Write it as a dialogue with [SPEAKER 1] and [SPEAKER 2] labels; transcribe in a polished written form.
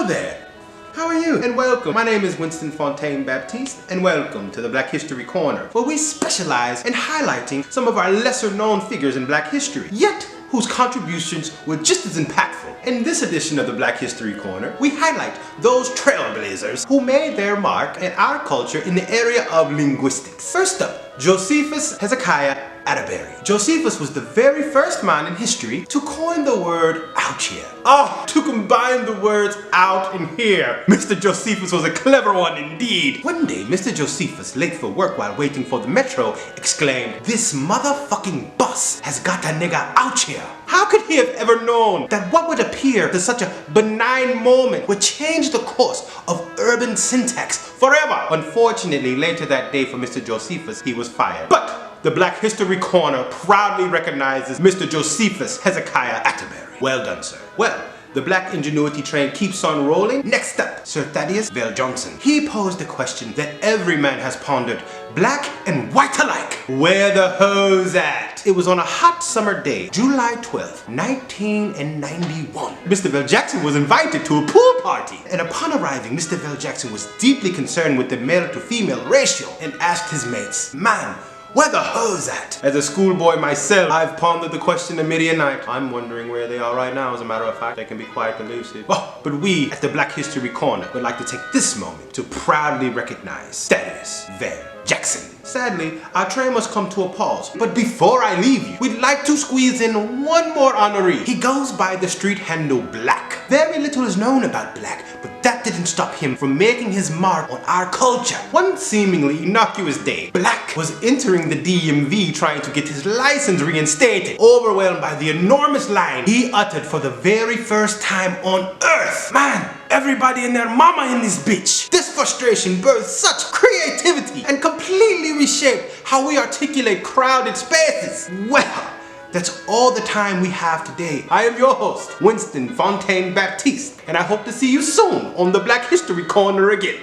[SPEAKER 1] Hello there. How are you? And welcome. My name is Winston Fontaine Baptiste, and welcome to the Black History Corner, where we specialize in highlighting some of our lesser known figures in Black history, yet whose contributions were just as impactful. In this edition of the Black History Corner, we highlight those trailblazers who made their mark in our culture in the area of linguistics. First up, Josephus Hezekiah Atterbury. Josephus was the very first man in history to coin the word out here. Oh, to combine the words out and here. Mr. Josephus was a clever one indeed. One day, Mr. Josephus, late for work while waiting for the metro, exclaimed, "This motherfucking bus has got a nigga out here." How could he have ever known that what would appear to such a benign moment would change the course of urban syntax forever? Unfortunately, later that day for Mr. Josephus, he was fired. But the Black History Corner proudly recognizes Mr. Josephus Hezekiah Atterbury. Well done, sir. Well, the black ingenuity train keeps on rolling. Next up, Sir THADDI'US VELJOHNSON. He posed a question that every man has pondered, black and white alike. Where the hoes at? It was on a hot summer day, July 12th, 1991. Mr. VELJACKSON was invited to a pool party. And upon arriving, Mr. VELJACKSON was deeply concerned with the male to female ratio and asked his mates, "Man, where the hoes at?" As a schoolboy myself, I've pondered the question at many a night. I'm wondering where they are right now, as a matter of fact. They can be quite elusive. Oh, but we at the Black History Corner would like to take this moment to proudly recognize THADDI'US VELJOHNSON. Sadly, our train must come to a pause. But before I leave you, we'd like to squeeze in one more honoree. He goes by the street handle Black. Very little is known about Black, but that didn't stop him from making his mark on our culture. One seemingly innocuous day, Black was entering the DMV trying to get his license reinstated, overwhelmed by the enormous line he uttered for the very first time on earth. Man, everybody and their mama in this bitch. This frustration birthed such creativity and completely reshaped how we articulate crowded spaces. Well, that's all the time we have today. I am your host, Winston Fontaine Baptiste, and I hope to see you soon on the Black History Corner again.